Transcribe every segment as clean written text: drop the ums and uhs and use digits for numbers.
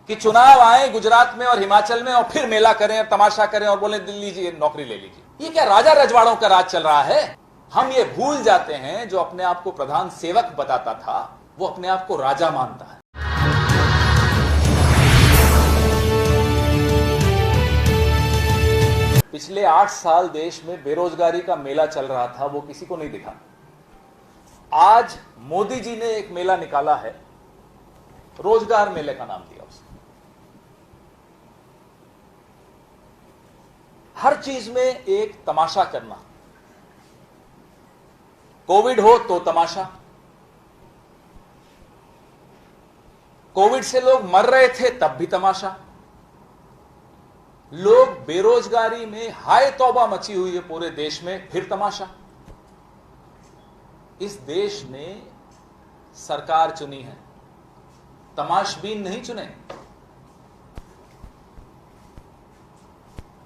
कि चुनाव आए गुजरात में और हिमाचल में और फिर मेला करें और तमाशा करें और बोले दिल्ली जी नौकरी ले लीजिए। ये क्या राजा रजवाड़ों का राज चल रहा है? हम ये भूल जाते हैं, जो अपने आप को प्रधान सेवक बताता था वो अपने आप को राजा मानता है। पिछले 8 साल देश में बेरोजगारी का मेला चल रहा था, वो किसी को नहीं दिखा। आज मोदी जी ने एक मेला निकाला है, रोजगार मेले का नाम दिया उसने। हर चीज में एक तमाशा करना, कोविड हो तो तमाशा, कोविड से लोग मर रहे थे तब भी तमाशा, लोग बेरोजगारी में हाय तौबा मची हुई है पूरे देश में, फिर तमाशा। इस देश ने सरकार चुनी है, तमाशबीन नहीं चुने।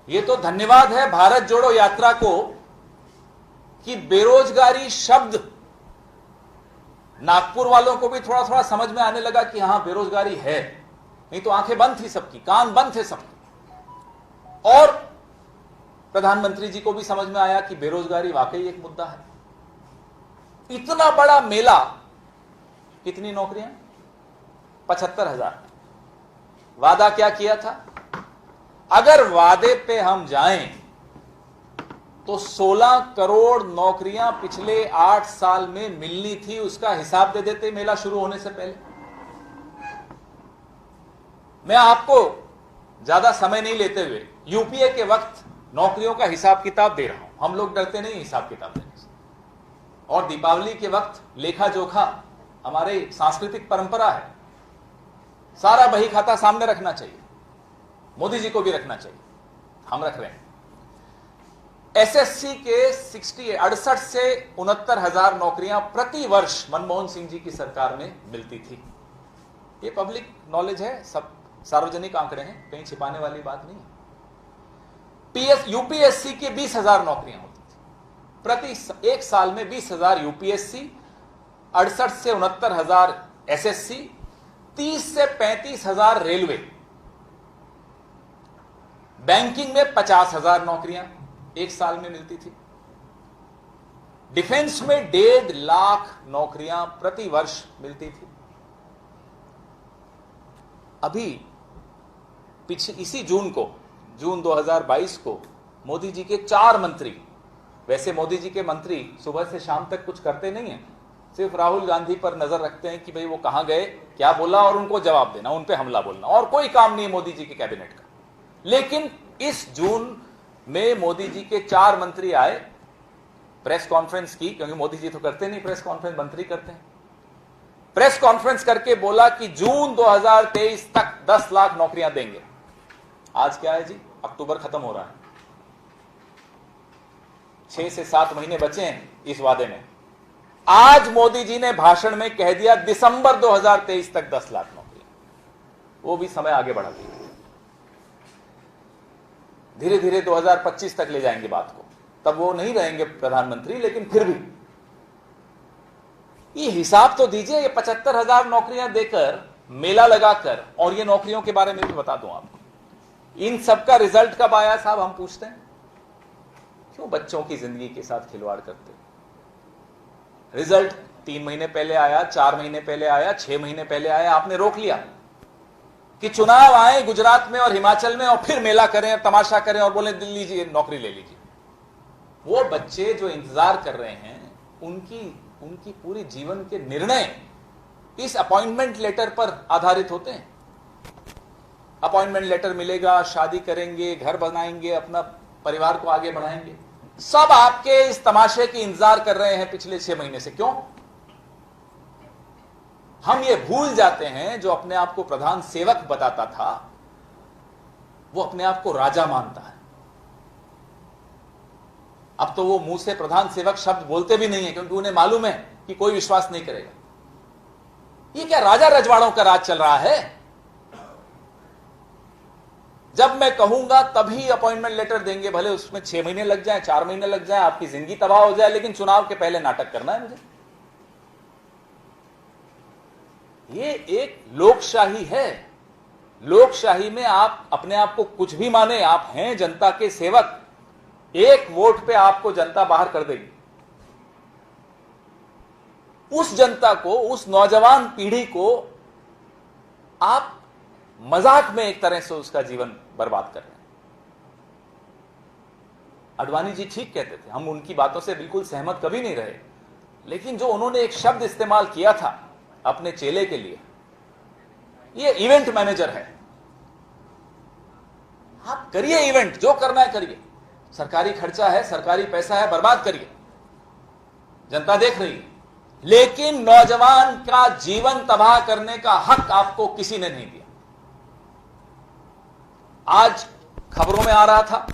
यह तो धन्यवाद है भारत जोड़ो यात्रा को कि बेरोजगारी शब्द नागपुर वालों को भी थोड़ा थोड़ा समझ में आने लगा कि हां बेरोजगारी है, नहीं तो आंखें बंद थी सबकी, कान बंद थे सबके। और प्रधानमंत्री जी को भी समझ में आया कि बेरोजगारी वाकई एक मुद्दा है। इतना बड़ा मेला, कितनी नौकरियां? 75,000। वादा क्या किया था? अगर वादे पे हम जाएं तो 16 करोड़ नौकरियां पिछले 8 साल में मिलनी थी, उसका हिसाब दे देते मेला शुरू होने से पहले। मैं आपको ज्यादा समय नहीं लेते हुए यूपीए के वक्त नौकरियों का हिसाब किताब दे रहा हूं। हम लोग डरते नहीं हिसाब किताब देने से, और दीपावली के वक्त लेखा जोखा हमारे सांस्कृतिक परंपरा है, सारा बही खाता सामने रखना चाहिए, मोदी जी को भी रखना चाहिए, हम रख रहे हैं। एसएससी के 68 से 69,000 नौकरियां प्रति वर्ष मनमोहन सिंह जी की सरकार में मिलती थी। ये पब्लिक नॉलेज है, सब सार्वजनिक आंकड़े हैं, कहीं छिपाने वाली बात नहीं है। यूपीएससी की 20,000 नौकरियां होती थी प्रति एक साल में, 20,000 यूपीएससी, 68 से 69,000 एसएससी, 30 से 35,000 रेलवे, बैंकिंग में 50,000 नौकरियां एक साल में मिलती थी, डिफेंस में 1.5 लाख नौकरियां प्रति वर्ष मिलती थी। अभी इसी जून 2022 को मोदी जी के 4 मंत्री, वैसे मोदी जी के मंत्री सुबह से शाम तक कुछ करते नहीं है, सिर्फ राहुल गांधी पर नजर रखते हैं कि भाई वो कहां गए, क्या बोला, और उनको जवाब देना, उन पे हमला बोलना, और कोई काम नहीं मोदी जी के कैबिनेट का। लेकिन इस जून में मोदी जी के 4 मंत्री आए, प्रेस कॉन्फ्रेंस की, क्योंकि मोदी जी तो करते नहीं प्रेस कॉन्फ्रेंस, मंत्री करते हैं। प्रेस कॉन्फ्रेंस करके बोला कि जून 2023 तक 10 लाख नौकरियां देंगे। आज क्या है जी? अक्टूबर खत्म हो रहा है, 6 से 7 महीने बचे हैं इस वादे में। आज मोदी जी ने भाषण में कह दिया दिसंबर 2023 तक 10 लाख नौकरी, वो भी समय आगे बढ़ा दिया। धीरे धीरे 2025 तक ले जाएंगे बात को, तब वो नहीं रहेंगे प्रधानमंत्री, लेकिन फिर भी ये हिसाब तो दीजिए। ये 75,000 नौकरियां देकर, मेला लगाकर, और ये नौकरियों के बारे में भी बता दूं आपको, इन सबका रिजल्ट कब आया साहब? हम पूछते हैं, क्यों बच्चों की जिंदगी के साथ खिलवाड़ करते? रिजल्ट 3 महीने पहले आया, 4 महीने पहले आया, 6 महीने पहले आया। आपने रोक लिया कि चुनाव आए गुजरात में और हिमाचल में और फिर मेला करें और तमाशा करें और बोले दिल्ली जी नौकरी ले लीजिए। वो बच्चे जो इंतजार कर रहे हैं, उनकी पूरी जीवन के निर्णय इस अपॉइंटमेंट लेटर पर आधारित होते हैं। अपॉइंटमेंट लेटर मिलेगा, शादी करेंगे, घर बनाएंगे, अपना परिवार को आगे बढ़ाएंगे, सब आपके इस तमाशे की इंतजार कर रहे हैं पिछले 6 महीने से। क्यों? हम ये भूल जाते हैं, जो अपने आप को प्रधान सेवक बताता था वो अपने आप को राजा मानता है। अब तो वो मुंह से प्रधान सेवक शब्द बोलते भी नहीं है, क्योंकि उन्हें मालूम है कि कोई विश्वास नहीं करेगा। ये क्या राजा रजवाड़ों का राज चल रहा है? जब मैं कहूंगा तभी अपॉइंटमेंट लेटर देंगे, भले उसमें 6 महीने लग जाए, 4 महीने लग जाए, आपकी जिंदगी तबाह हो जाए, लेकिन चुनाव के पहले नाटक करना है मुझे। ये एक लोकशाही है, लोकशाही में आप अपने आप को कुछ भी माने, आप हैं जनता के सेवक, एक वोट पे आपको जनता बाहर कर देगी। उस जनता को, उस नौजवान पीढ़ी को आप मजाक में एक तरह से उसका जीवन बर्बाद कर रहे हैं। अडवाणी जी ठीक कहते थे, हम उनकी बातों से बिल्कुल सहमत कभी नहीं रहे, लेकिन जो उन्होंने एक शब्द इस्तेमाल किया था अपने चेले के लिए, ये इवेंट मैनेजर है। आप करिए इवेंट, जो करना है करिए, सरकारी खर्चा है, सरकारी पैसा है, बर्बाद करिए, जनता देख रही है, लेकिन नौजवान का जीवन तबाह करने का हक आपको किसी ने नहीं दिया। आज खबरों में आ रहा था,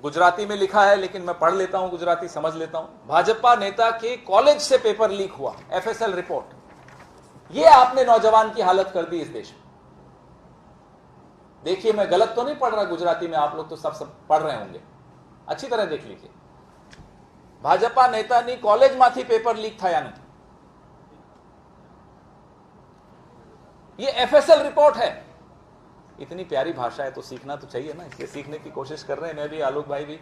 गुजराती में लिखा है लेकिन मैं पढ़ लेता हूं, गुजराती समझ लेता हूं। भाजपा नेता के कॉलेज से पेपर लीक हुआ, एफएसएल रिपोर्ट। यह आपने नौजवान की हालत कर दी इस देश में। देखिए, मैं गलत तो नहीं पढ़ रहा गुजराती में, आप लोग तो सब पढ़ रहे होंगे, अच्छी तरह देख लीजिए। भाजपा नेतानी कॉलेज माथी पेपर लीक था या नहीं, ये एफएसएल रिपोर्ट है। इतनी प्यारी भाषा है तो सीखना तो चाहिए ना, इसलिए सीखने की कोशिश कर रहे हैं, मैं भी, आलोक भाई भी,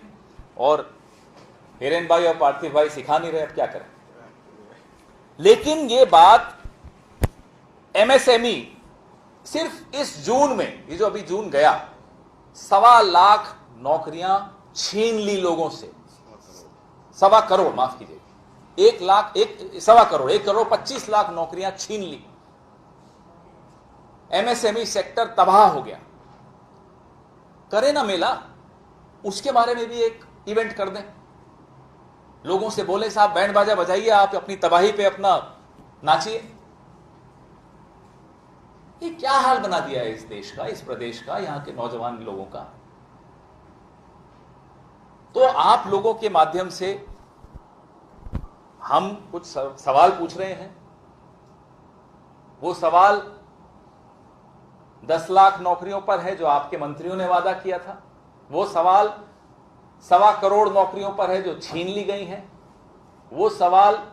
और हिरेन भाई और पार्थिव भाई सिखा नहीं रहे, अब क्या करें। लेकिन ये बात एमएसएमई सिर्फ इस जून में, ये जो अभी जून गया, 1.25 लाख नौकरियां छीन ली लोगों से। 1.25 करोड़, माफ कीजिए, 1 करोड़ 25 लाख नौकरियां छीन ली। एमएसएमई सेक्टर तबाह हो गया। करें ना मेला, उसके बारे में भी एक इवेंट कर दें, लोगों से बोले साहब बैंड बाजा बजाइए, आप अपनी तबाही पे अपना नाचिए। ये क्या हाल बना दिया है इस देश का, इस प्रदेश का, यहां के नौजवान लोगों का। तो आप लोगों के माध्यम से हम कुछ सवाल पूछ रहे हैं। वो सवाल 10 लाख नौकरियों पर है जो आपके मंत्रियों ने वादा किया था। वो सवाल 1.25 करोड़ नौकरियों पर है जो छीन ली गई हैं। वो सवाल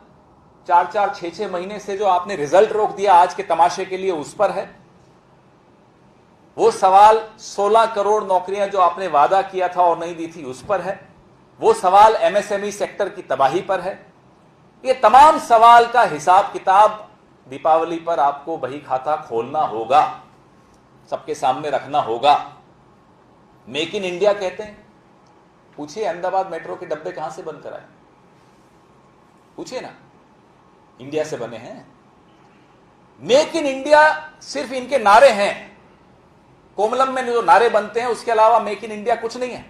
4-4, 6-6 महीने से जो आपने रिजल्ट रोक दिया आज के तमाशे के लिए, उस पर है। वो सवाल 16 करोड़ नौकरियां जो आपने वादा किया था और नहीं दी थी, उस पर है। वो सवाल एमएसएमई सेक्टर की तबाही पर है। ये तमाम सवाल का हिसाब किताब दीपावली पर आपको बही खाता खोलना होगा, सबके सामने रखना होगा। मेक इन इंडिया कहते हैं, पूछिए अहमदाबाद मेट्रो के डब्बे कहां से बनकर आए, पूछिए ना, इंडिया से बने हैं। मेक इन इंडिया सिर्फ इनके नारे हैं, कोमलम में जो नारे बनते हैं उसके अलावा मेक इन इंडिया कुछ नहीं है।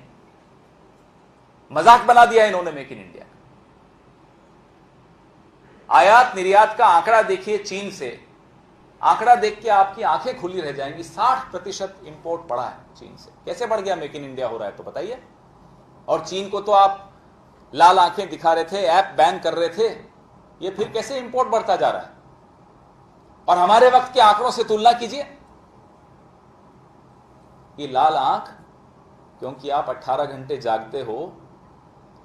मजाक बना दिया इन्होंने मेक इन इंडिया। आयात निर्यात का आंकड़ा देखिए चीन से, आंकड़ा देख के आपकी आंखें खुली रह जाएंगी। 60% इंपोर्ट बढ़ा है चीन से। कैसे बढ़ गया, मेक इन इंडिया हो रहा है तो बताइए। और चीन को तो आप लाल आंखें दिखा रहे थे, ऐप बैन कर रहे थे, ये फिर कैसे इंपोर्ट बढ़ता जा रहा है। और हमारे वक्त के आंकड़ों से तुलना कीजिए। ये लाल आंख क्योंकि आप 18 घंटे जागते हो,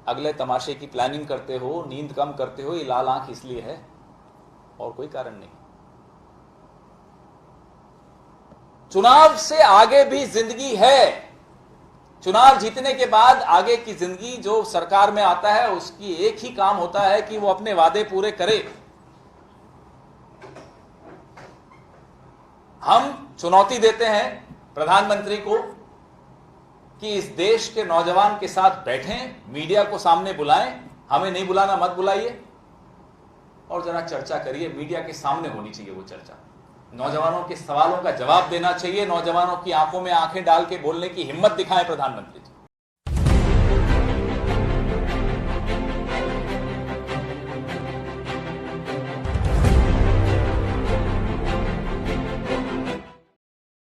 अगले तमाशे की प्लानिंग करते हो, नींद कम करते हो, ये लाल आंख इसलिए है, और कोई कारण नहीं। चुनाव से आगे भी जिंदगी है। चुनाव जीतने के बाद आगे की जिंदगी, जो सरकार में आता है उसकी एक ही काम होता है कि वो अपने वादे पूरे करे। हम चुनौती देते हैं प्रधानमंत्री को कि इस देश के नौजवान के साथ बैठें, मीडिया को सामने बुलाएं, हमें नहीं बुलाना मत बुलाइए, और जरा चर्चा करिए। मीडिया के सामने होनी चाहिए वो चर्चा, नौजवानों के सवालों का जवाब देना चाहिए, नौजवानों की आंखों में आंखें डाल के बोलने की हिम्मत दिखाएं प्रधानमंत्री।